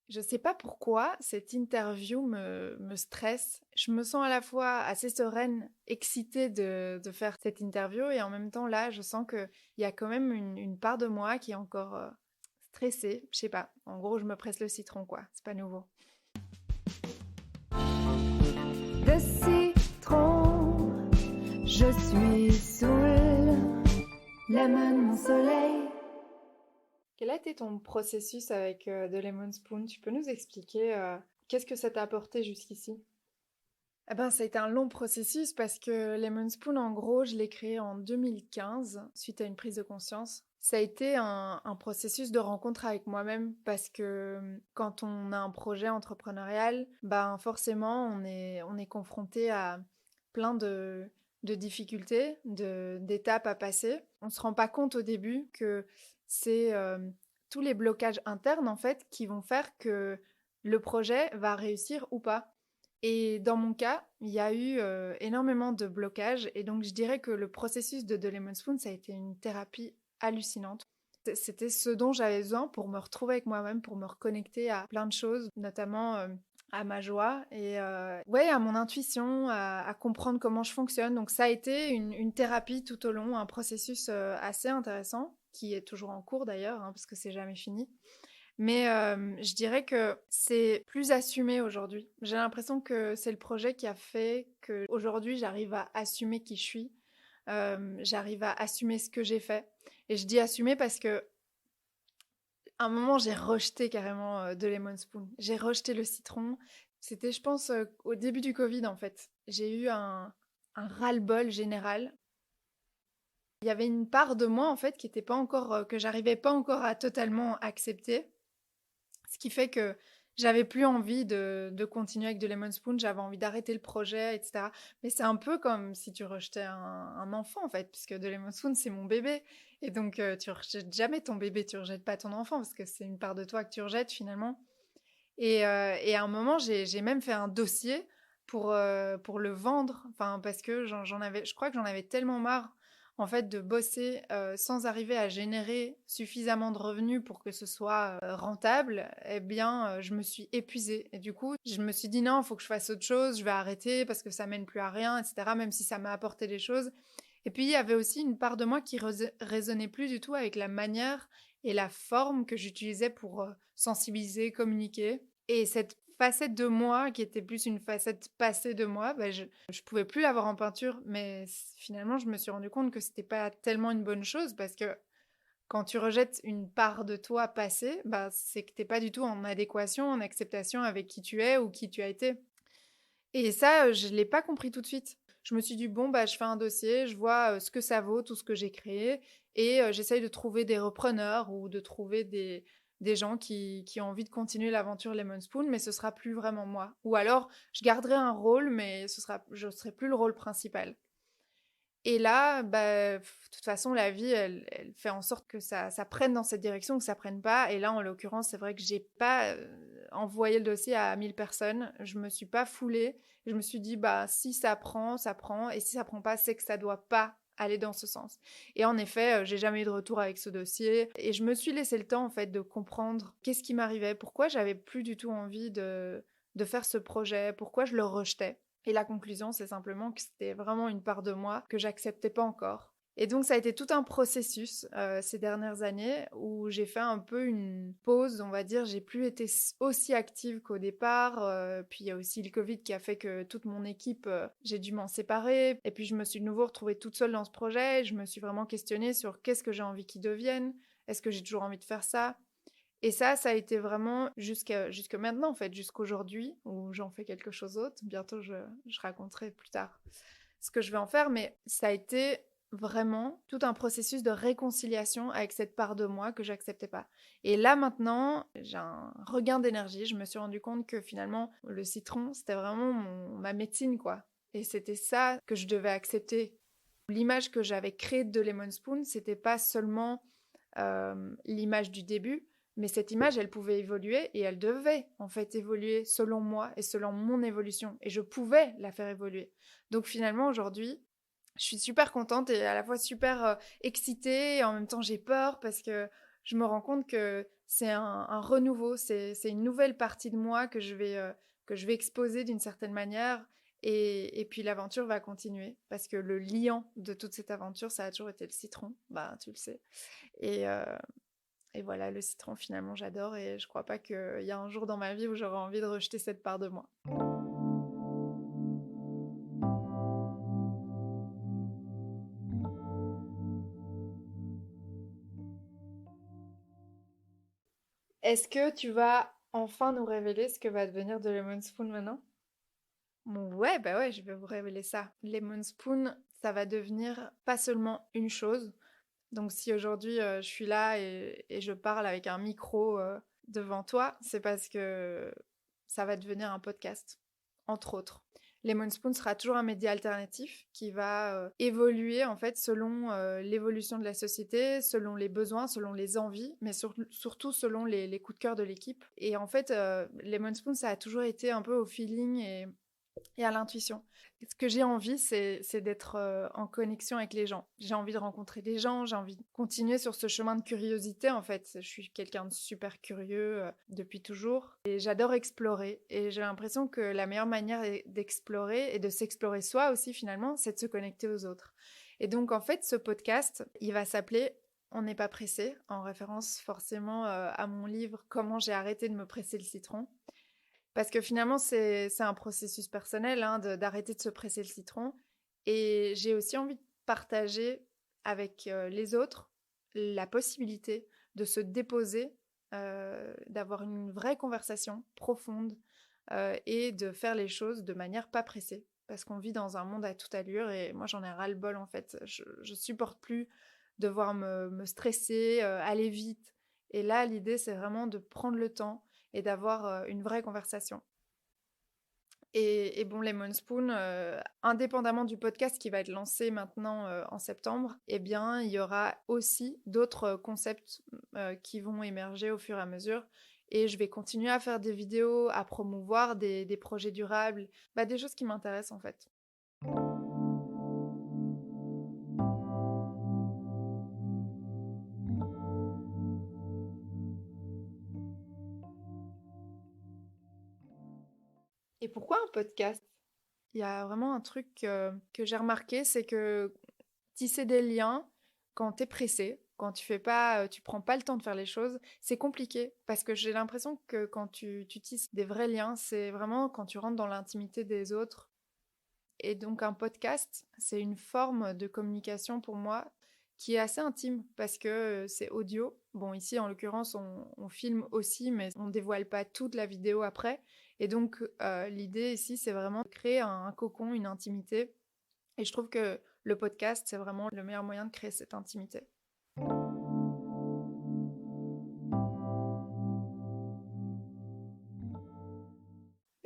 Je sais pas pourquoi cette interview me stresse. Je me sens à la fois assez sereine, excitée de faire cette interview et en même temps là, je sens qu'il y a quand même une part de moi qui est encore stressée. Je sais pas. En gros, je me presse le citron quoi. C'est pas nouveau. De citron, je suis saoul, lemon mon soleil. Quel a été ton processus avec The Lemon Spoon? Tu peux nous expliquer qu'est-ce que ça t'a apporté jusqu'ici? Eh ben, ça a été un long processus parce que Lemon Spoon, en gros, je l'ai créé en 2015 suite à une prise de conscience. Ça a été un processus de rencontre avec moi-même parce que quand on a un projet entrepreneurial, ben forcément on est confronté à plein de difficultés, d'étapes à passer. On se rend pas compte au début que c'est tous les blocages internes en fait qui vont faire que le projet va réussir ou pas. Et dans mon cas, il y a eu énormément de blocages et donc je dirais que le processus de The Lemon Spoon, ça a été une thérapie hallucinante. C'était ce dont j'avais besoin pour me retrouver avec moi-même, pour me reconnecter à plein de choses, notamment à ma joie et ouais, à mon intuition, à comprendre comment je fonctionne. Donc ça a été une thérapie tout au long, un processus assez intéressant, qui est toujours en cours d'ailleurs, hein, parce que c'est jamais fini. Mais je dirais que c'est plus assumé aujourd'hui. J'ai l'impression que c'est le projet qui a fait qu'aujourd'hui j'arrive à assumer qui je suis, j'arrive à assumer ce que j'ai fait. Et je dis assumer parce que à un moment j'ai rejeté carrément The Lemon Spoon. J'ai rejeté le citron. C'était, je pense, au début du Covid en fait. J'ai eu un ras-le-bol général. Il y avait une part de moi en fait qui était pas encore, que j'arrivais pas encore à totalement accepter. Ce qui fait que j'avais plus envie de continuer avec de Lemon Spoon, j'avais envie d'arrêter le projet, etc. Mais c'est un peu comme si tu rejetais un enfant, en fait, puisque de Lemon Spoon, c'est mon bébé. Et donc, tu rejettes jamais ton bébé, tu rejettes pas ton enfant, parce que c'est une part de toi que tu rejettes, finalement. Et à un moment, j'ai même fait un dossier pour le vendre, enfin, parce que j'en avais, je crois que j'en avais tellement marre, en fait, de bosser sans arriver à générer suffisamment de revenus pour que ce soit rentable. Eh bien, je me suis épuisée. Et du coup, je me suis dit non, il faut que je fasse autre chose, je vais arrêter parce que ça mène plus à rien, etc., même si ça m'a apporté des choses. Et puis, il y avait aussi une part de moi qui résonnait plus du tout avec la manière et la forme que j'utilisais pour sensibiliser, communiquer. Et cette facette de moi, qui était plus une facette passée de moi, bah, je pouvais plus l'avoir en peinture. Mais finalement, je me suis rendu compte que c'était pas tellement une bonne chose parce que quand tu rejettes une part de toi passée, bah, c'est que t'es pas du tout en adéquation, en acceptation avec qui tu es ou qui tu as été. Et ça, je l'ai pas compris tout de suite. Je me suis dit, bon, bah, je fais un dossier, je vois ce que ça vaut, tout ce que j'ai créé, et j'essaye de trouver des repreneurs ou de trouver des gens qui ont envie de continuer l'aventure Lemon Spoon, mais ce sera plus vraiment moi. Ou alors, je garderai un rôle, mais je serai plus le rôle principal. Et là, bah, de toute façon, la vie, elle fait en sorte que ça prenne dans cette direction, que ça prenne pas. Et là, en l'occurrence, c'est vrai que j'ai pas envoyé le dossier à 1000 personnes. Je me suis pas foulée. Je me suis dit, bah, si ça prend, ça prend. Et si ça prend pas, c'est que ça doit pas aller dans ce sens. Et en effet, j'ai jamais eu de retour avec ce dossier. Et je me suis laissé le temps, en fait, de comprendre qu'est-ce qui m'arrivait, pourquoi j'avais plus du tout envie de faire ce projet, pourquoi je le rejetais. Et la conclusion, c'est simplement que c'était vraiment une part de moi que j'acceptais pas encore. Et donc ça a été tout un processus ces dernières années où j'ai fait un peu une pause, on va dire. J'ai plus été aussi active qu'au départ. Puis il y a aussi le Covid qui a fait que toute mon équipe, j'ai dû m'en séparer. Et puis je me suis de nouveau retrouvée toute seule dans ce projet. Je me suis vraiment questionnée sur qu'est-ce que j'ai envie qu'il devienne. Est-ce que j'ai toujours envie de faire ça? Et ça a été vraiment jusque maintenant, en fait, jusqu'aujourd'hui, où j'en fais quelque chose d'autre. Bientôt, je raconterai plus tard ce que je vais en faire, mais ça a été vraiment tout un processus de réconciliation avec cette part de moi que j'acceptais pas. Et là, maintenant, j'ai un regain d'énergie. Je me suis rendu compte que finalement, le citron, c'était vraiment ma médecine, quoi. Et c'était ça que je devais accepter. L'image que j'avais créée de Lemon Spoon, c'était pas seulement l'image du début, mais cette image, elle pouvait évoluer et elle devait en fait évoluer selon moi et selon mon évolution. Et je pouvais la faire évoluer. Donc finalement, aujourd'hui, je suis super contente et à la fois super excitée et en même temps j'ai peur parce que je me rends compte que c'est un renouveau, c'est une nouvelle partie de moi que je vais exposer d'une certaine manière. Et puis l'aventure va continuer parce que le liant de toute cette aventure, ça a toujours été le citron, bah tu le sais. Et, euh, et voilà, le citron finalement j'adore et je crois pas qu'il y a un jour dans ma vie où j'aurai envie de rejeter cette part de moi. Est-ce que tu vas enfin nous révéler ce que va devenir de Lemon Spoon maintenant? Ouais, bah ouais, je vais vous révéler ça. Lemon Spoon, ça va devenir pas seulement une chose. Donc si aujourd'hui je suis là et je parle avec un micro devant toi, c'est parce que ça va devenir un podcast, entre autres. Lemon Spoon sera toujours un média alternatif qui va évoluer en fait selon l'évolution de la société, selon les besoins, selon les envies, mais surtout selon les coups de cœur de l'équipe. Et en fait, Lemon Spoon, ça a toujours été un peu au feeling et à l'intuition. Ce que j'ai envie, c'est d'être en connexion avec les gens. J'ai envie de rencontrer des gens, j'ai envie de continuer sur ce chemin de curiosité, en fait. Je suis quelqu'un de super curieux depuis toujours. Et j'adore explorer. Et j'ai l'impression que la meilleure manière d'explorer et de s'explorer soi aussi, finalement, c'est de se connecter aux autres. Et donc, en fait, ce podcast, il va s'appeler On n'est pas pressé, en référence forcément à mon livre Comment j'ai arrêté de me presser le citron. Parce que finalement, c'est un processus personnel hein, d'arrêter de se presser le citron. Et j'ai aussi envie de partager avec les autres la possibilité de se déposer, d'avoir une vraie conversation profonde et de faire les choses de manière pas pressée. Parce qu'on vit dans un monde à toute allure et moi j'en ai ras-le-bol en fait. Je supporte plus devoir me stresser, aller vite. Et là, l'idée, c'est vraiment de prendre le temps et d'avoir une vraie conversation. Et bon, Lemon Spoon, indépendamment du podcast qui va être lancé maintenant en septembre, eh bien, il y aura aussi d'autres concepts qui vont émerger au fur et à mesure. Et je vais continuer à faire des vidéos, à promouvoir des projets durables, bah, des choses qui m'intéressent en fait. Et pourquoi un podcast? Il y a vraiment un truc que j'ai remarqué, c'est que tisser des liens quand t'es pressé, quand tu fais pas, tu prends pas le temps de faire les choses, c'est compliqué parce que j'ai l'impression que quand tu tisses des vrais liens, c'est vraiment quand tu rentres dans l'intimité des autres. Et donc un podcast, c'est une forme de communication pour moi qui est assez intime parce que c'est audio. Bon, ici en l'occurrence, on filme aussi, mais on dévoile pas toute la vidéo après. Et donc l'idée ici, c'est vraiment de créer un cocon, une intimité. Et je trouve que le podcast, c'est vraiment le meilleur moyen de créer cette intimité.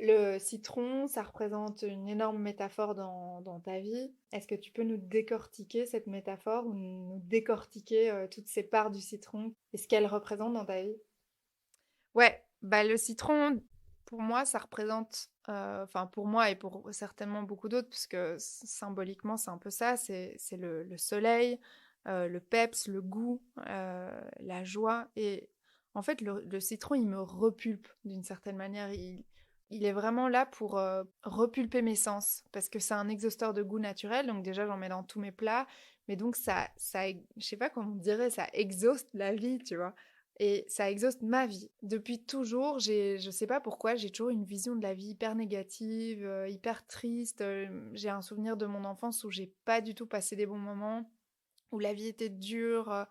Le citron, ça représente une énorme métaphore dans ta vie. Est-ce que tu peux nous décortiquer cette métaphore ou nous décortiquer toutes ces parts du citron et ce qu'elle représente dans ta vie? Ouais, bah le citron, pour moi, ça représente, enfin pour moi et pour certainement beaucoup d'autres, parce que symboliquement c'est un peu ça, c'est le soleil, le peps, le goût, la joie. Et en fait, le citron, il me repulpe d'une certaine manière. Il est vraiment là pour repulper mes sens, parce que c'est un exhausteur de goût naturel, donc déjà j'en mets dans tous mes plats, mais donc je sais pas comment on dirait, ça exhauste la vie, tu vois. Et ça exhauste ma vie. Depuis toujours, je sais pas pourquoi, j'ai toujours une vision de la vie hyper négative, hyper triste. J'ai un souvenir de mon enfance où j'ai pas du tout passé des bons moments, où la vie était dure.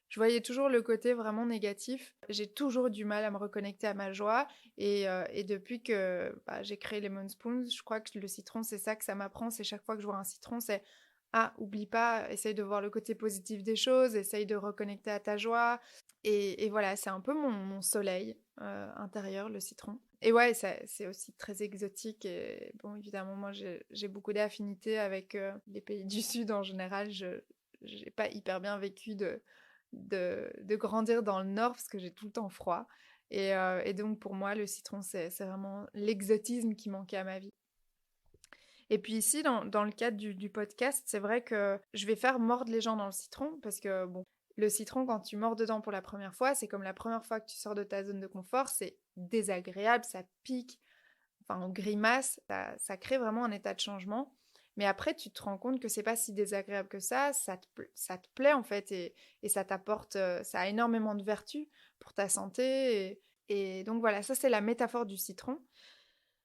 Je voyais toujours le côté vraiment négatif. J'ai toujours eu du mal à me reconnecter à ma joie. Et depuis que bah, j'ai créé Lemon Spoons, je crois que le citron, c'est ça que ça m'apprend. C'est chaque fois que je vois un citron, c'est ah, oublie pas, essaye de voir le côté positif des choses, essaye de reconnecter à ta joie. Et voilà, c'est un peu mon soleil intérieur, le citron. Et ouais, c'est aussi très exotique. Et bon, évidemment, moi, j'ai beaucoup d'affinités avec les pays du Sud en général. Je n'ai pas hyper bien vécu de grandir dans le Nord parce que j'ai tout le temps froid. Et donc, pour moi, le citron, c'est vraiment l'exotisme qui manquait à ma vie. Et puis ici, dans le cadre du podcast, c'est vrai que je vais faire mordre les gens dans le citron parce que, bon, Le citron, quand tu mords dedans pour la première fois, c'est comme la première fois que tu sors de ta zone de confort, c'est désagréable, ça pique, enfin on grimace, ça crée vraiment un état de changement. Mais après, tu te rends compte que c'est pas si désagréable que ça te plaît en fait, et ça t'apporte, ça a énormément de vertus pour ta santé. Et donc voilà, ça c'est la métaphore du citron.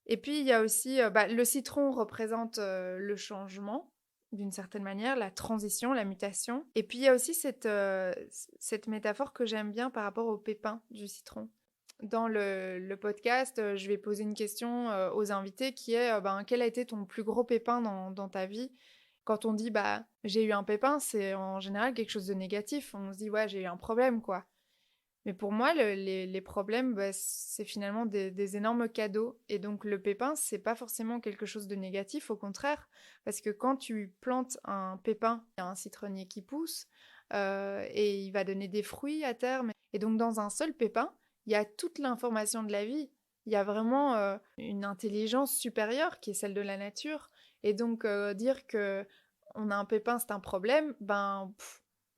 Et puis il y a aussi, le citron représente le changement, d'une certaine manière, la transition, la mutation. Et puis il y a aussi cette métaphore que j'aime bien par rapport au pépin du citron. Dans le podcast, je vais poser une question aux invités qui est quel a été ton plus gros pépin dans ta vie? Quand on dit j'ai eu un pépin, c'est en général quelque chose de négatif. On se dit ouais, j'ai eu un problème quoi. Mais pour moi, les problèmes, c'est finalement des énormes cadeaux. Et donc le pépin, c'est pas forcément quelque chose de négatif, au contraire. Parce que quand tu plantes un pépin, il y a un citronnier qui pousse, et il va donner des fruits à terme. Et donc dans un seul pépin, il y a toute l'information de la vie. Il y a vraiment une intelligence supérieure qui est celle de la nature. Et donc dire que on a un pépin, c'est un problème,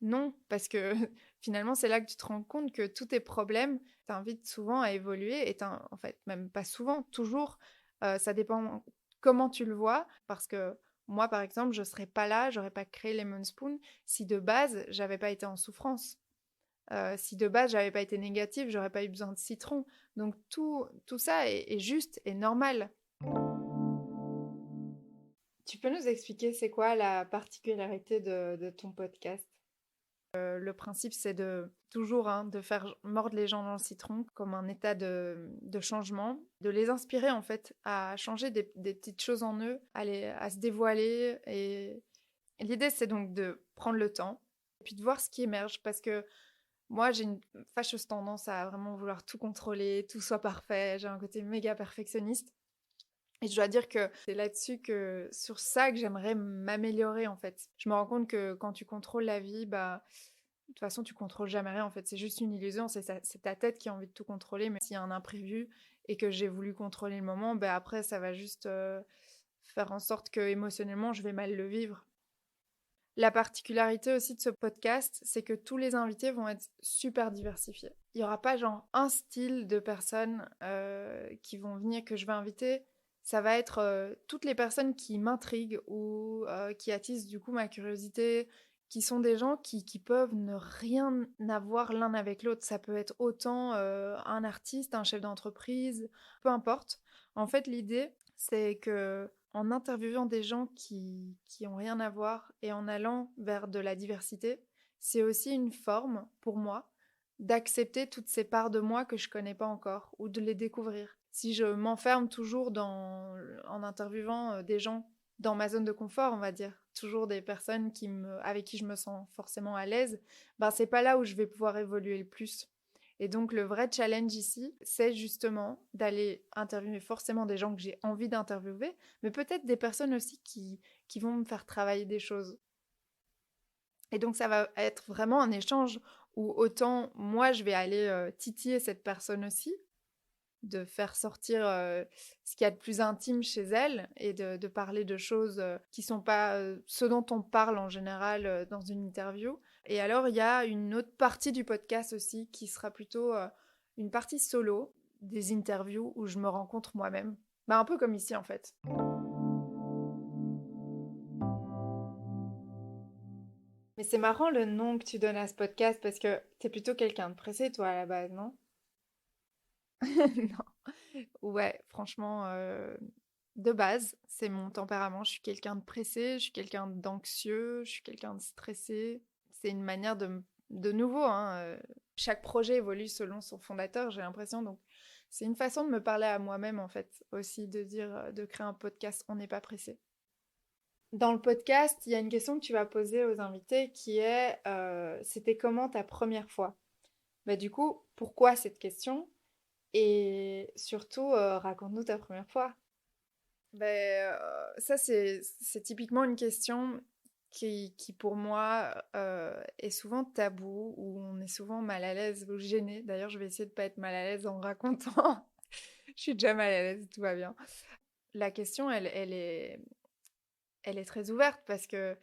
non, parce que finalement, c'est là que tu te rends compte que tous tes problèmes t'invitent souvent à évoluer, en fait, même pas souvent, toujours. Ça dépend comment tu le vois, parce que moi, par exemple, je serais pas là, j'aurais pas créé Lemon Spoon si de base, j'avais pas été en souffrance. Si de base, j'avais pas été négative, j'aurais pas eu besoin de citron. Donc tout ça est juste et normal. Tu peux nous expliquer c'est quoi la particularité de ton podcast? Le principe, c'est de toujours de faire mordre les gens dans le citron comme un état de changement, de les inspirer en fait à changer des petites choses en eux, à se dévoiler. Et l'idée, c'est donc de prendre le temps et puis de voir ce qui émerge parce que moi, j'ai une fâcheuse tendance à vraiment vouloir tout contrôler, tout soit parfait. J'ai un côté méga perfectionniste. Et je dois dire que c'est là-dessus sur ça que j'aimerais m'améliorer en fait. Je me rends compte que quand tu contrôles la vie, de toute façon, tu contrôles jamais rien en fait. C'est juste une illusion, c'est ta tête qui a envie de tout contrôler. Mais s'il y a un imprévu et que j'ai voulu contrôler le moment, après ça va juste faire en sorte que émotionnellement je vais mal le vivre. La particularité aussi de ce podcast, c'est que tous les invités vont être super diversifiés. Il n'y aura pas genre un style de personnes qui vont venir que je vais inviter. Ça va être toutes les personnes qui m'intriguent ou qui attisent du coup ma curiosité, qui sont des gens qui peuvent ne rien avoir l'un avec l'autre. Ça peut être autant un artiste, un chef d'entreprise, peu importe. En fait, l'idée, c'est que en interviewant des gens qui ont rien à voir et en allant vers de la diversité, c'est aussi une forme, pour moi, d'accepter toutes ces parts de moi que je connais pas encore ou de les découvrir. Si je m'enferme toujours en interviewant des gens dans ma zone de confort, on va dire, toujours des personnes avec qui je me sens forcément à l'aise, c'est pas là où je vais pouvoir évoluer le plus. Et donc le vrai challenge ici, c'est justement d'aller interviewer forcément des gens que j'ai envie d'interviewer, mais peut-être des personnes aussi qui vont me faire travailler des choses. Et donc ça va être vraiment un échange où autant moi je vais aller titiller cette personne aussi, de faire sortir ce qu'il y a de plus intime chez elle et de parler de choses qui sont pas ce dont on parle en général dans une interview. Et alors, il y a une autre partie du podcast aussi qui sera plutôt une partie solo des interviews où je me rencontre moi-même. Un peu comme ici en fait. Mais c'est marrant le nom que tu donnes à ce podcast parce que t'es plutôt quelqu'un de pressé toi à la base, non? Non. Ouais, franchement, de base, c'est mon tempérament. Je suis quelqu'un de pressé, je suis quelqu'un d'anxieux, je suis quelqu'un de stressé. C'est une manière de nouveau, hein. Chaque projet évolue selon son fondateur, j'ai l'impression. Donc, c'est une façon de me parler à moi-même, en fait, aussi, de dire, de créer un podcast, on n'est pas pressé. Dans le podcast, il y a une question que tu vas poser aux invités qui est, c'était comment ta première fois? Du coup, pourquoi cette question? Et surtout, raconte-nous ta première fois. Ça, c'est typiquement une question qui pour moi, est souvent tabou, où on est souvent mal à l'aise ou gêné. D'ailleurs, je vais essayer de pas être mal à l'aise en racontant. Je suis déjà mal à l'aise, tout va bien. La question, elle est très ouverte parce que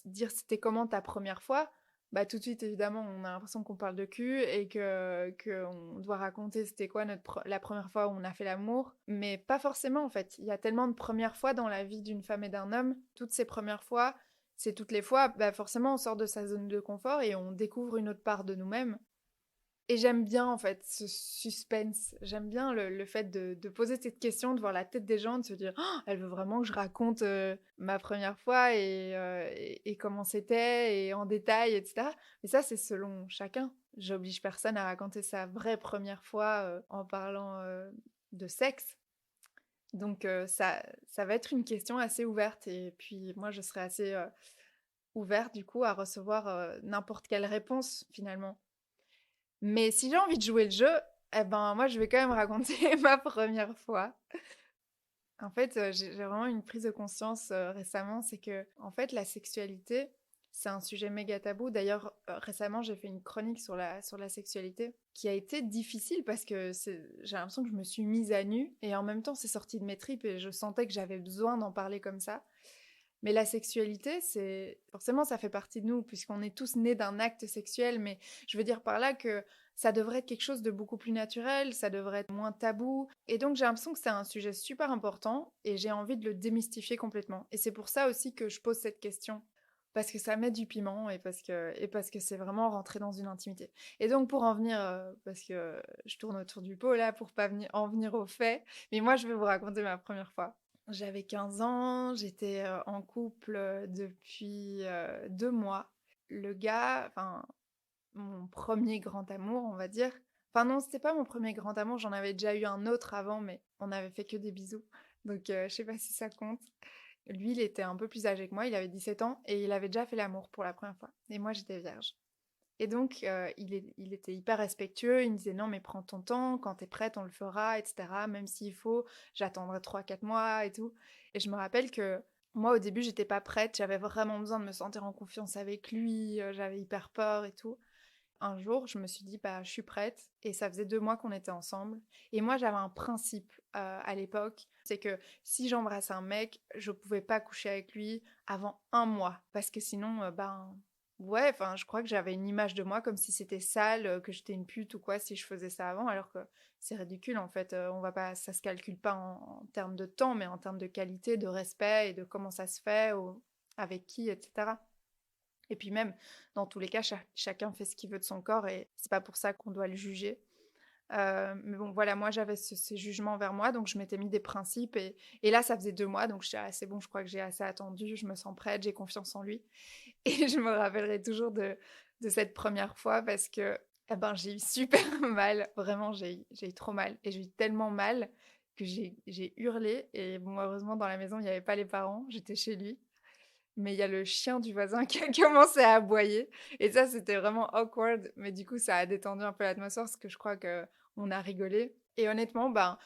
dire c'était comment ta première fois, Bah, tout de suite, évidemment, on a l'impression qu'on parle de cul et qu'on doit raconter c'était quoi la première fois où on a fait l'amour. Mais pas forcément, en fait. Il y a tellement de premières fois dans la vie d'une femme et d'un homme. Toutes ces premières fois, c'est toutes les fois, bah, forcément, on sort de sa zone de confort et on découvre une autre part de nous-mêmes. Et j'aime bien, en fait, ce suspense. J'aime bien le fait de poser cette question, de voir la tête des gens, de se dire «Oh, elle veut vraiment que je raconte ma première fois et comment c'était, et en détail, etc.» Mais ça, c'est selon chacun. J'oblige personne à raconter sa vraie première fois en parlant de sexe. Donc, ça va être une question assez ouverte. Et puis, moi, je serai assez ouverte, du coup, à recevoir n'importe quelle réponse, finalement. Mais si j'ai envie de jouer le jeu, eh ben, moi, je vais quand même raconter ma première fois. En fait, j'ai vraiment une prise de conscience récemment, c'est que, en fait, la sexualité, c'est un sujet méga tabou. D'ailleurs, récemment, j'ai fait une chronique sur la sexualité qui a été difficile parce que j'ai l'impression que je me suis mise à nu et en même temps, c'est sorti de mes tripes et je sentais que j'avais besoin d'en parler comme ça. Mais la sexualité, c'est forcément ça fait partie de nous puisqu'on est tous nés d'un acte sexuel, mais je veux dire par là que ça devrait être quelque chose de beaucoup plus naturel, ça devrait être moins tabou. Et donc j'ai l'impression que c'est un sujet super important et j'ai envie de le démystifier complètement. Et c'est pour ça aussi que je pose cette question. Parce que ça met du piment et parce que c'est vraiment rentrer dans une intimité. Et donc pour en venir, parce que je tourne autour du pot là, pour pas en venir au fait, mais moi je vais vous raconter ma première fois. J'avais 15 ans, j'étais en couple depuis 2 mois. Le gars, enfin, mon premier grand amour, on va dire. Enfin non, c'était pas mon premier grand amour, j'en avais déjà eu un autre avant, mais on avait fait que des bisous. Donc je sais pas si ça compte. Lui, il était un peu plus âgé que moi, il avait 17 ans et il avait déjà fait l'amour pour la première fois. Et moi, j'étais vierge. Et donc, il était hyper respectueux, il me disait non, mais prends ton temps, quand t'es prête, on le fera, etc. Même s'il faut, j'attendrai 3 4 mois et tout. Et je me rappelle que moi, au début, j'étais pas prête, j'avais vraiment besoin de me sentir en confiance avec lui, j'avais hyper peur et tout. Un jour, je me suis dit, bah, je suis prête, et ça faisait 2 mois qu'on était ensemble. Et moi, j'avais un principe à l'époque, c'est que si j'embrasse un mec, je pouvais pas coucher avec lui avant 1 mois, parce que sinon, ben, ouais, enfin, je crois que j'avais une image de moi comme si c'était sale, que j'étais une pute ou quoi si je faisais ça avant, alors que c'est ridicule en fait. On va pas, ça se calcule pas en termes de temps, mais en termes de qualité, de respect et de comment ça se fait, avec qui, etc. Et puis même, dans tous les cas, chacun fait ce qu'il veut de son corps et c'est pas pour ça qu'on doit le juger. Mais bon, voilà, moi j'avais ces jugements envers moi, donc je m'étais mis des principes et là ça faisait 2 mois, donc je disais ah, c'est bon, je crois que j'ai assez attendu, je me sens prête, j'ai confiance en lui. Et je me rappellerai toujours de cette première fois parce que eh ben, j'ai eu super mal, vraiment j'ai eu trop mal et j'ai eu tellement mal que j'ai hurlé et bon, heureusement dans la maison il n'y avait pas les parents, j'étais chez lui. Mais il y a le chien du voisin qui a commencé à aboyer et ça, c'était vraiment awkward, mais du coup, ça a détendu un peu l'atmosphère parce que je crois qu'on a rigolé et honnêtement, ben,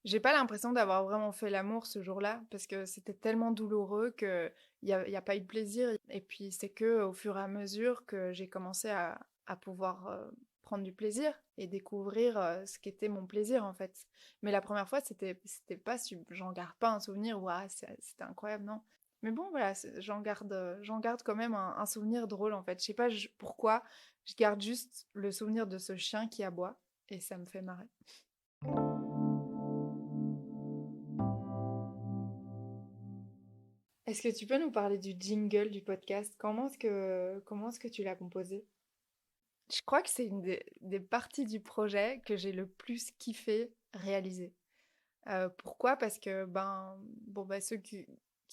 j'ai pas l'impression d'avoir vraiment fait l'amour ce jour-là parce que c'était tellement douloureux qu'il y a pas eu de plaisir et puis c'est que au fur et à mesure que j'ai commencé à pouvoir, prendre du plaisir et découvrir, ce qu'était mon plaisir, en fait. Mais la première fois, c'était pas j'en garde pas un souvenir: «Waouh, c'était incroyable», non. Mais bon, voilà, j'en garde quand même un souvenir drôle, en fait. Je sais pas pourquoi, je garde juste le souvenir de ce chien qui aboie et ça me fait marrer. Est-ce que tu peux nous parler du jingle du podcast? Comment est-ce que tu l'as composé? Je crois que c'est une des parties du projet que j'ai le plus kiffé réaliser. Pourquoi? Parce que, ben, bon, bah, ceux qui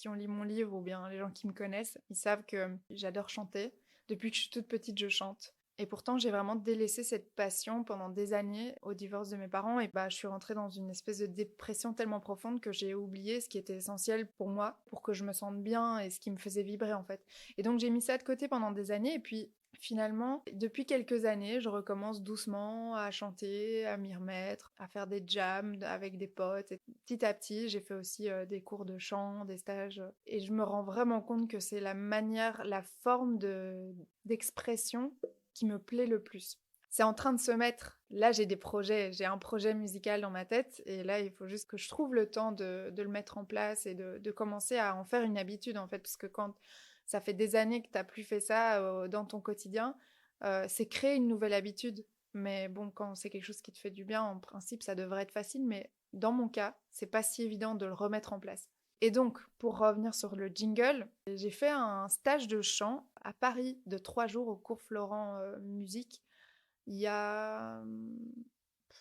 ont lu mon livre ou bien les gens qui me connaissent, ils savent que j'adore chanter. Depuis que je suis toute petite, je chante. Et pourtant, j'ai vraiment délaissé cette passion pendant des années au divorce de mes parents. Et bah, je suis rentrée dans une espèce de dépression tellement profonde que j'ai oublié ce qui était essentiel pour moi, pour que je me sente bien et ce qui me faisait vibrer en fait. Et donc, j'ai mis ça de côté pendant des années. Et puis, finalement, depuis quelques années, je recommence doucement à chanter, à m'y remettre, à faire des jams avec des potes. Et petit à petit, j'ai fait aussi des cours de chant, des stages. Et je me rends vraiment compte que c'est la manière, la forme d'expression qui me plaît le plus. C'est en train de se mettre. Là, j'ai des projets, j'ai un projet musical dans ma tête. Et là, il faut juste que je trouve le temps de le mettre en place et de commencer à en faire une habitude, en fait. Parce que quand ça fait des années que tu n'as plus fait ça dans ton quotidien, c'est créer une nouvelle habitude. Mais bon, quand c'est quelque chose qui te fait du bien, en principe, ça devrait être facile. Mais dans mon cas, c'est pas si évident de le remettre en place. Et donc, pour revenir sur le jingle, j'ai fait un stage de chant à Paris de 3 jours au cours Florent Musique. Il y a,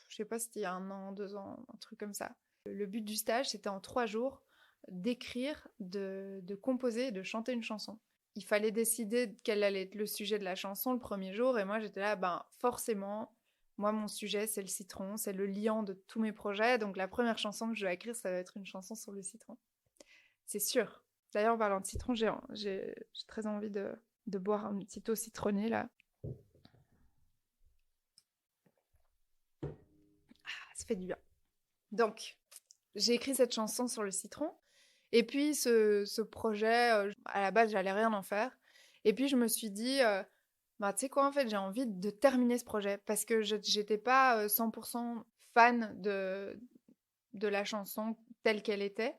je sais pas si c'était il y a 1 an, 2 ans, un truc comme ça. Le but du stage, c'était en 3 jours d'écrire, de composer et de chanter une chanson. Il fallait décider quel allait être le sujet de la chanson le premier jour, et moi j'étais là, ben forcément, moi mon sujet c'est le citron, c'est le liant de tous mes projets, donc la première chanson que je dois écrire, ça va être une chanson sur le citron. C'est sûr. D'ailleurs, en parlant de citron, j'ai très envie de boire un petit eau citronnée là. Ah, ça fait du bien. Donc, j'ai écrit cette chanson sur le citron. Et puis, ce projet, à la base, j'allais rien en faire. Et puis, je me suis dit, bah, tu sais quoi, en fait, j'ai envie de terminer ce projet. Parce que j'étais pas 100% fan de la chanson telle qu'elle était.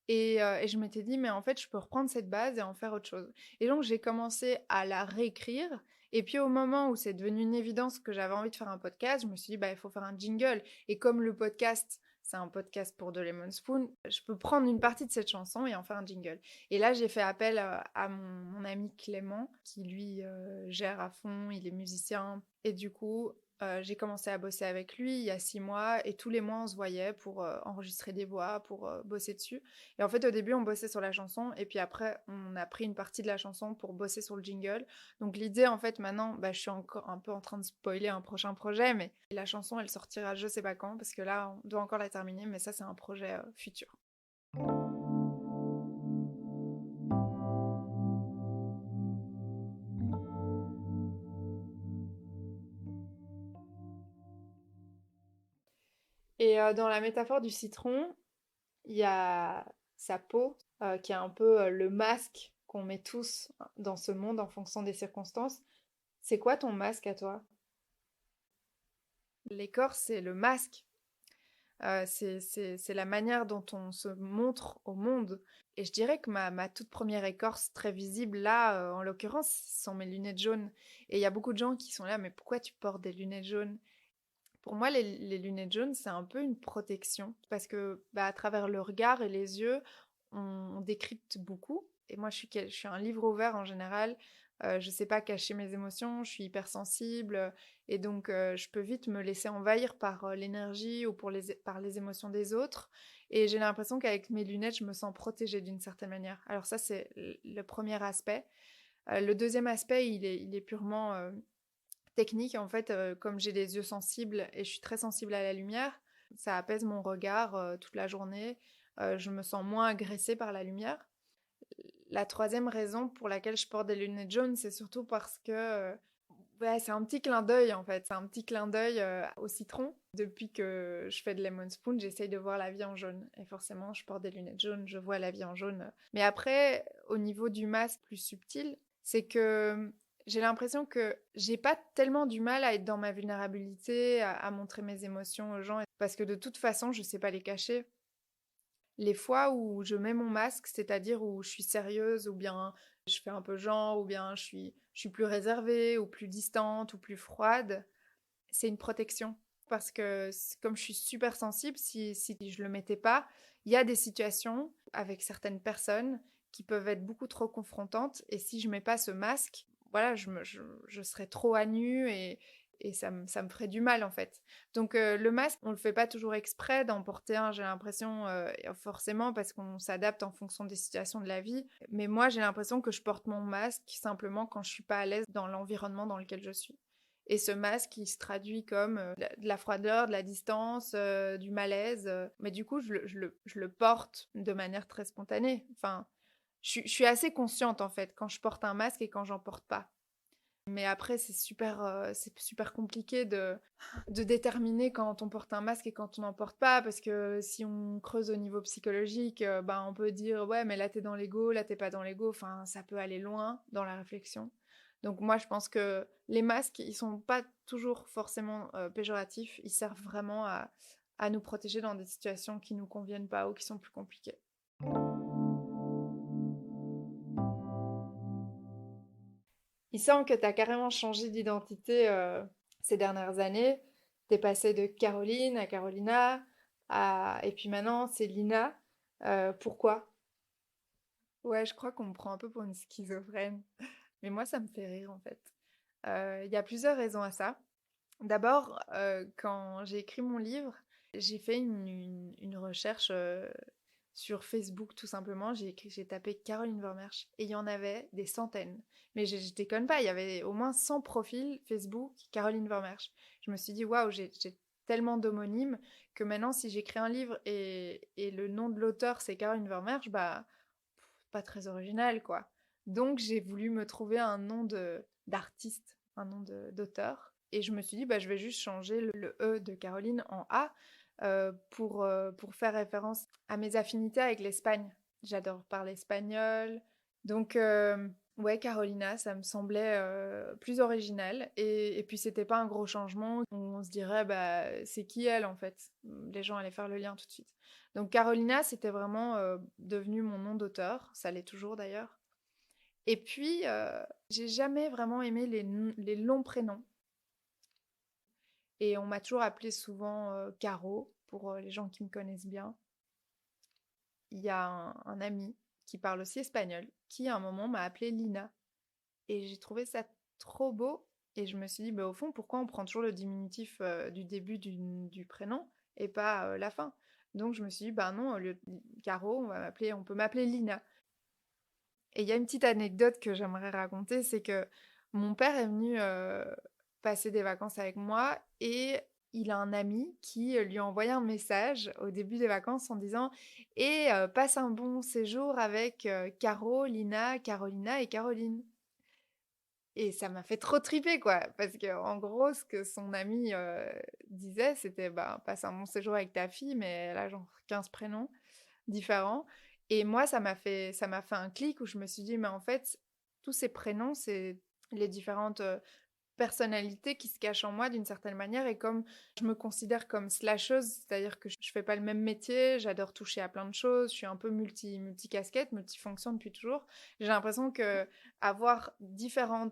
Et je m'étais dit, mais en fait, je peux reprendre cette base et en faire autre chose. Et donc, j'ai commencé à la réécrire. Et puis, au moment où c'est devenu une évidence que j'avais envie de faire un podcast, je me suis dit, bah, il faut faire un jingle. Et comme le podcast, c'est un podcast pour The Lemon Spoon, je peux prendre une partie de cette chanson et en faire un jingle. Et là, j'ai fait appel à mon ami Clément, qui lui gère à fond, il est musicien. Et du coup, j'ai commencé à bosser avec lui il y a 6 mois et tous les mois on se voyait pour enregistrer des voix, pour bosser dessus. Et en fait au début on bossait sur la chanson et puis après on a pris une partie de la chanson pour bosser sur le jingle. Donc l'idée en fait maintenant, bah, je suis encore un peu en train de spoiler un prochain projet, mais la chanson elle sortira je sais pas quand parce que là on doit encore la terminer, mais ça c'est un projet futur. Et dans la métaphore du citron, il y a sa peau, qui est un peu le masque qu'on met tous dans ce monde en fonction des circonstances. C'est quoi ton masque à toi? L'écorce, c'est le masque. C'est la manière dont on se montre au monde. Et je dirais que ma toute première écorce très visible, là, en l'occurrence, ce sont mes lunettes jaunes. Et il y a beaucoup de gens qui sont là, mais pourquoi tu portes des lunettes jaunes? Pour moi, les lunettes jaunes, c'est un peu une protection. Parce que bah, à travers le regard et les yeux, on décrypte beaucoup. Et moi, je suis un livre ouvert en général. Je sais pas cacher mes émotions, je suis hypersensible. Et donc, je peux vite me laisser envahir par l'énergie ou par les émotions des autres. Et j'ai l'impression qu'avec mes lunettes, je me sens protégée d'une certaine manière. Alors ça, c'est le premier aspect. Le deuxième aspect, il est purement technique. En fait, comme j'ai des yeux sensibles et je suis très sensible à la lumière, ça apaise mon regard toute la journée. Je me sens moins agressée par la lumière. La troisième raison pour laquelle je porte des lunettes jaunes, c'est surtout parce que ouais, c'est un petit clin d'œil en fait. C'est un petit clin d'œil au citron. Depuis que je fais de Lemon Spoon, j'essaye de voir la vie en jaune. Et forcément, je porte des lunettes jaunes, je vois la vie en jaune. Mais après, au niveau du masque plus subtil, c'est que j'ai l'impression que j'ai pas tellement du mal à être dans ma vulnérabilité, à montrer mes émotions aux gens. Parce que de toute façon, je sais pas les cacher. Les fois où je mets mon masque, c'est-à-dire où je suis sérieuse, ou bien je fais un peu genre, ou bien je suis plus réservée, ou plus distante, ou plus froide, c'est une protection. Parce que comme je suis super sensible, si je le mettais pas, il y a des situations avec certaines personnes qui peuvent être beaucoup trop confrontantes. Et si je mets pas ce masque, voilà, je serais trop à nu et ça me ferait du mal en fait. Donc le masque, on le fait pas toujours exprès d'en porter un, j'ai l'impression, forcément parce qu'on s'adapte en fonction des situations de la vie. Mais moi, j'ai l'impression que je porte mon masque simplement quand je suis pas à l'aise dans l'environnement dans lequel je suis. Et ce masque, il se traduit comme de la froideur, de la distance, du malaise. Mais du coup, je le porte de manière très spontanée. Enfin, je suis assez consciente, en fait, quand je porte un masque et quand j'en porte pas. Mais après, c'est super compliqué de déterminer quand on porte un masque et quand on n'en porte pas, parce que si on creuse au niveau psychologique, bah, on peut dire, ouais, mais là, t'es dans l'ego, là, t'es pas dans l'ego. Enfin, ça peut aller loin dans la réflexion. Donc moi, je pense que les masques, ils sont pas toujours forcément péjoratifs. Ils servent vraiment à nous protéger dans des situations qui nous conviennent pas ou qui sont plus compliquées. Il semble que tu as carrément changé d'identité ces dernières années. T'es passée de Caroline à Carolina, et puis maintenant c'est Lina. Pourquoi? Ouais, je crois qu'on me prend un peu pour une schizophrène. Mais moi, ça me fait rire en fait. Il y a plusieurs raisons à ça. D'abord, quand j'ai écrit mon livre, j'ai fait une recherche sur Facebook tout simplement. J'ai tapé Caroline Vermersch et il y en avait des centaines. Mais je déconne pas, il y avait au moins 100 profils Facebook Caroline Vermersch. Je me suis dit, waouh, j'ai tellement d'homonymes que maintenant, si j'écris un livre et le nom de l'auteur c'est Caroline Vermersch, bah, pas très original quoi. Donc j'ai voulu me trouver un nom d'artiste, un nom d'auteur. Et je me suis dit, bah, je vais juste changer le E de Caroline en A pour faire référence à mes affinités avec l'Espagne. J'adore parler espagnol. Donc, ouais, Carolina, ça me semblait plus original. Et puis, c'était pas un gros changement. On se dirait, bah, c'est qui elle en fait? Les gens allaient faire le lien tout de suite. Donc, Carolina, c'était vraiment devenu mon nom d'auteur. Ça l'est toujours d'ailleurs. Et puis, j'ai jamais vraiment aimé les longs prénoms. Et on m'a toujours appelée souvent Caro, pour les gens qui me connaissent bien. Il y a un ami qui parle aussi espagnol, qui à un moment m'a appelée Lina. Et j'ai trouvé ça trop beau. Et je me suis dit, bah, au fond, pourquoi on prend toujours le diminutif du début du prénom et pas la fin? Donc je me suis dit, bah non, au lieu de Caro, on peut m'appeler Lina. Et il y a une petite anecdote que j'aimerais raconter, c'est que mon père est venu passer des vacances avec moi et il a un ami qui lui a envoyé un message au début des vacances en disant «Et passe un bon séjour avec Caro, Lina, Carolina et Caroline». Et ça m'a fait trop triper quoi, parce que en gros ce que son ami disait c'était bah passe un bon séjour avec ta fille, mais elle a genre 15 prénoms différents. Et moi, ça m'a fait un clic où je me suis dit, mais en fait, tous ces prénoms, c'est les différentes personnalités qui se cachent en moi d'une certaine manière. Et comme je me considère comme slasheuse, c'est-à-dire que je fais pas le même métier, j'adore toucher à plein de choses, je suis un peu multi-casquette, multifonction depuis toujours. J'ai l'impression que avoir différents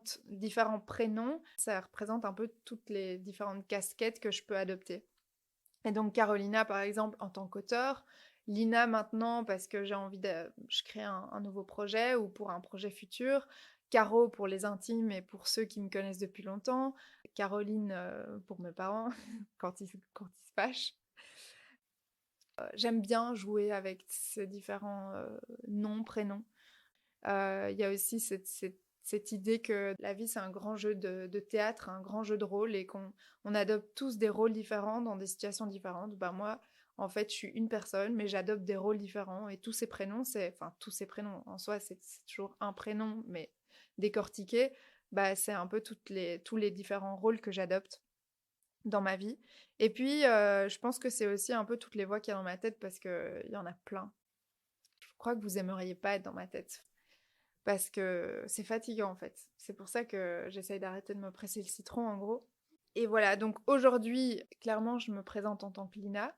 prénoms, ça représente un peu toutes les différentes casquettes que je peux adopter. Et donc Carolina, par exemple, en tant qu'auteur, Lina maintenant parce que je crée un nouveau projet ou pour un projet futur, Caro pour les intimes et pour ceux qui me connaissent depuis longtemps, Caroline pour mes parents quand ils se fâchent. J'aime bien jouer avec ces différents noms, prénoms. Il y a aussi cette idée que la vie c'est un grand jeu de théâtre, un grand jeu de rôle et qu'on adopte tous des rôles différents dans des situations différentes. Ben moi, en fait, je suis une personne, mais j'adopte des rôles différents et tous ces prénoms, tous ces prénoms en soi, c'est toujours un prénom, mais décortiqué, bah c'est un peu tous les différents rôles que j'adopte dans ma vie. Et puis, je pense que c'est aussi un peu toutes les voix qu'il y a dans ma tête parce qu'il y en a plein. Je crois que vous aimeriez pas être dans ma tête parce que c'est fatigant en fait. C'est pour ça que j'essaye d'arrêter de me presser le citron en gros. Et voilà, donc aujourd'hui, clairement, je me présente en tant que Lina.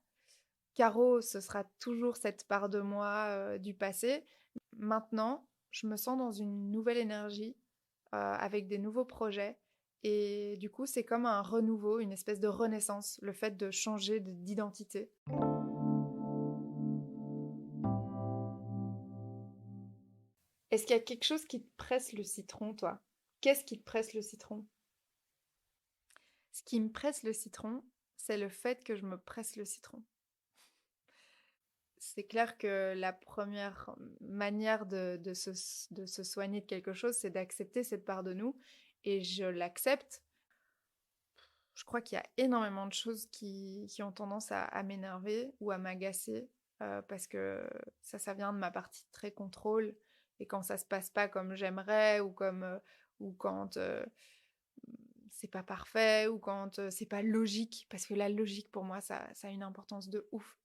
Caro, ce sera toujours cette part de moi du passé. Maintenant, je me sens dans une nouvelle énergie, avec des nouveaux projets. Et du coup, c'est comme un renouveau, une espèce de renaissance, le fait de changer d'identité. Est-ce qu'il y a quelque chose qui te presse le citron, toi? Qu'est-ce qui te presse le citron? Ce qui me presse le citron, c'est le fait que je me presse le citron. C'est clair que la première manière de se soigner de quelque chose, c'est d'accepter cette part de nous. Et je l'accepte. Je crois qu'il y a énormément de choses qui ont tendance à m'énerver ou à m'agacer parce que ça vient de ma partie très contrôle. Et quand ça se passe pas comme j'aimerais ou quand c'est pas parfait ou quand c'est pas logique, parce que la logique pour moi ça a une importance de ouf.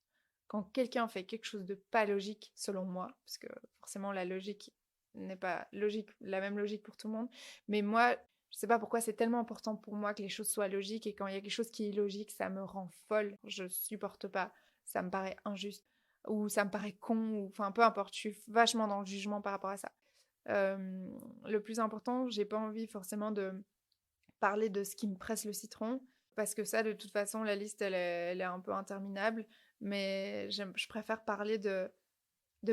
Quand quelqu'un fait quelque chose de pas logique, selon moi, parce que forcément la logique n'est pas logique, la même logique pour tout le monde, mais moi, je sais pas pourquoi c'est tellement important pour moi que les choses soient logiques et quand il y a quelque chose qui est illogique, ça me rend folle, je supporte pas, ça me paraît injuste ou ça me paraît con ou enfin peu importe, je suis vachement dans le jugement par rapport à ça. Le plus important, j'ai pas envie forcément de parler de ce qui me presse le citron, parce que ça, de toute façon, la liste, elle est un peu interminable. Mais je préfère parler de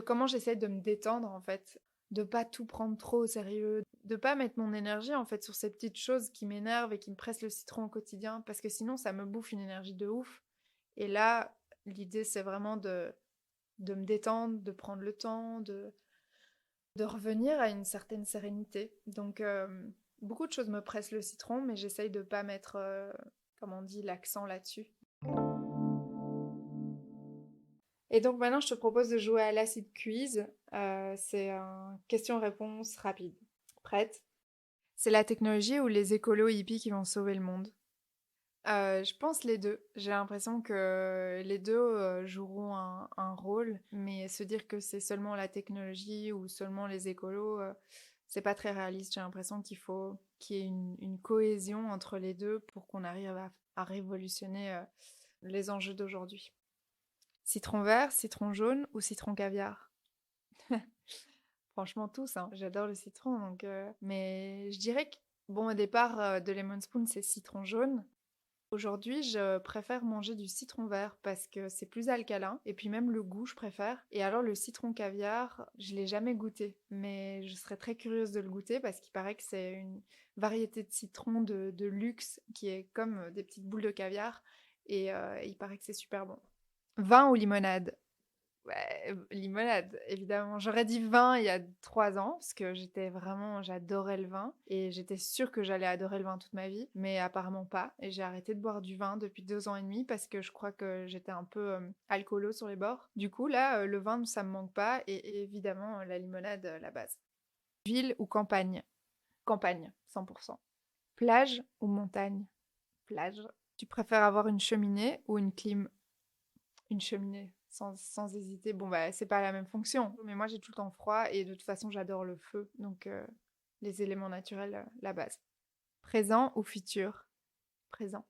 comment j'essaie de me détendre, en fait. De pas tout prendre trop au sérieux. De pas mettre mon énergie, en fait, sur ces petites choses qui m'énervent et qui me pressent le citron au quotidien. Parce que sinon, ça me bouffe une énergie de ouf. Et là, l'idée, c'est vraiment de me détendre, de prendre le temps, de revenir à une certaine sérénité. Donc, beaucoup de choses me pressent le citron, mais j'essaye de pas mettre, comme on dit, l'accent là-dessus. Et donc maintenant, je te propose de jouer à l'acid quiz. C'est un question-réponse rapide. Prête? C'est la technologie ou les écolos hippies qui vont sauver le monde? Je pense les deux. J'ai l'impression que les deux joueront un rôle, mais se dire que c'est seulement la technologie ou seulement les écolos, c'est pas très réaliste. J'ai l'impression qu'il faut qu'il y ait une cohésion entre les deux pour qu'on arrive à révolutionner les enjeux d'aujourd'hui. Citron vert, citron jaune ou citron caviar? Franchement, tous, hein. J'adore le citron, donc, mais je dirais que, bon, au départ, de Lemon Spoon, c'est citron jaune. Aujourd'hui, je préfère manger du citron vert parce que c'est plus alcalin et puis même le goût, je préfère. Et alors le citron caviar, je l'ai jamais goûté, mais je serais très curieuse de le goûter parce qu'il paraît que c'est une variété de citron de luxe qui est comme des petites boules de caviar et il paraît que c'est super bon. Vin ou limonade? Ouais, limonade, évidemment. J'aurais dit vin il y a 3 ans, parce que j'adorais le vin, et j'étais sûre que j'allais adorer le vin toute ma vie, mais apparemment pas. Et j'ai arrêté de boire du vin depuis 2 ans et demi, parce que je crois que j'étais un peu alcoolo sur les bords. Du coup, là, le vin, ça me manque pas, et évidemment, la limonade, la base. Ville ou campagne? Campagne, 100%. Plage ou montagne? Plage. Tu préfères avoir une cheminée ou une clim? Une cheminée, sans hésiter. Bon, bah, c'est pas la même fonction, mais moi j'ai tout le temps froid et de toute façon j'adore le feu, donc les éléments naturels, la base. Présent ou futur? Présent.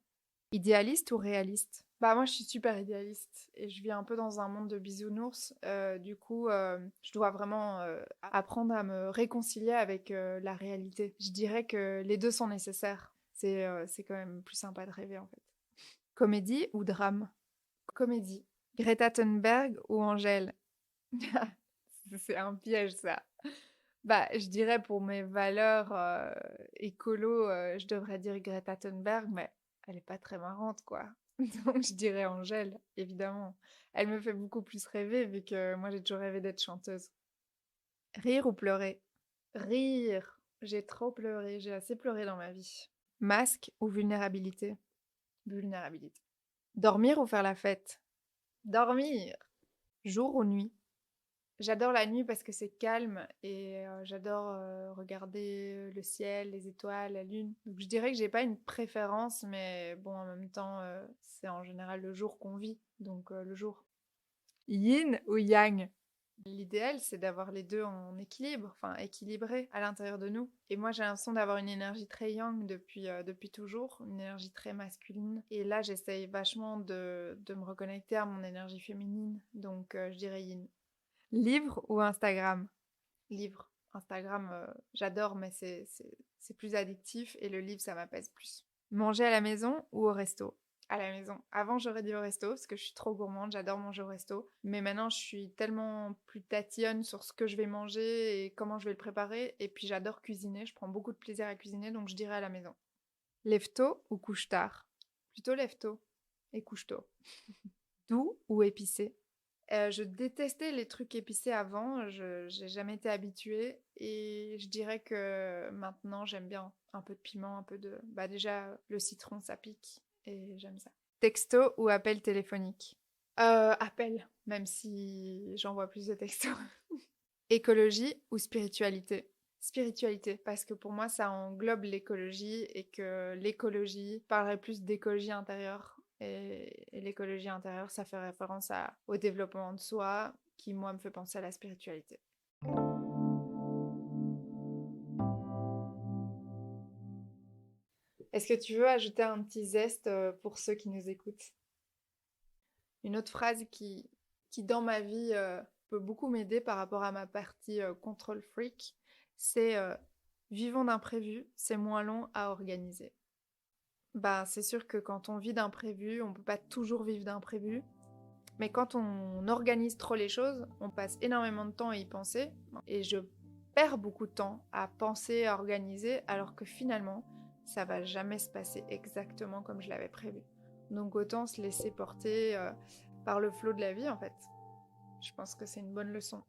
Idéaliste ou réaliste? Bah, moi je suis super idéaliste et je vis un peu dans un monde de bisounours. Du coup, je dois vraiment apprendre à me réconcilier avec la réalité. Je dirais que les deux sont nécessaires. C'est quand même plus sympa de rêver en fait. Comédie ou drame? Comédie. Greta Thunberg ou Angèle? C'est un piège, ça. Bah, je dirais pour mes valeurs écolo, je devrais dire Greta Thunberg, mais elle est pas très marrante, quoi. Donc je dirais Angèle, évidemment. Elle me fait beaucoup plus rêver, vu que moi j'ai toujours rêvé d'être chanteuse. Rire ou pleurer? Rire. J'ai trop pleuré, j'ai assez pleuré dans ma vie. Masque ou vulnérabilité? Vulnérabilité. Dormir ou faire la fête? Dormir. Jour ou nuit? J'adore la nuit parce que c'est calme et j'adore regarder le ciel, les étoiles, la lune. Donc je dirais que j'ai pas une préférence, mais bon, en même temps, c'est en général le jour qu'on vit, donc le jour. Yin ou yang? L'idéal, c'est d'avoir les deux en équilibre, enfin équilibré à l'intérieur de nous. Et moi, j'ai l'impression d'avoir une énergie très yang depuis toujours, une énergie très masculine. Et là, j'essaye vachement de me reconnecter à mon énergie féminine, donc je dirais yin. Livre ou Instagram? Livre. Instagram, j'adore, mais c'est plus addictif et le livre, ça m'apaise plus. Manger à la maison ou au resto? À la maison. Avant, j'aurais dit au resto parce que je suis trop gourmande, j'adore manger au resto. Mais maintenant, je suis tellement plus tatillonne sur ce que je vais manger et comment je vais le préparer. Et puis, j'adore cuisiner, je prends beaucoup de plaisir à cuisiner, donc je dirais à la maison. Lève tôt ou couche tard? Plutôt lève tôt et couche tôt. Doux ou épicé? Je détestais les trucs épicés avant, je j'ai jamais été habituée et je dirais que maintenant j'aime bien un peu de piment, un peu de bah, déjà le citron ça pique et j'aime ça. Texto ou appel téléphonique? Appel, même si j'envoie plus de textos. Écologie ou spiritualité? Spiritualité, parce que pour moi ça englobe l'écologie et que l'écologie parlerait plus d'écologie intérieure. Et l'écologie intérieure, ça fait référence au développement de soi, qui moi me fait penser à la spiritualité. Est-ce que tu veux ajouter un petit zeste pour ceux qui nous écoutent? Une autre phrase qui dans ma vie, peut beaucoup m'aider par rapport à ma partie control freak, c'est vivons d'imprévus, c'est moins long à organiser. Bah, c'est sûr que quand on vit d'imprévus, on peut pas toujours vivre d'imprévus. Mais quand on organise trop les choses, on passe énormément de temps à y penser. Et je perds beaucoup de temps à penser, à organiser, alors que finalement, ça va jamais se passer exactement comme je l'avais prévu. Donc autant se laisser porter par le flot de la vie, en fait. Je pense que c'est une bonne leçon.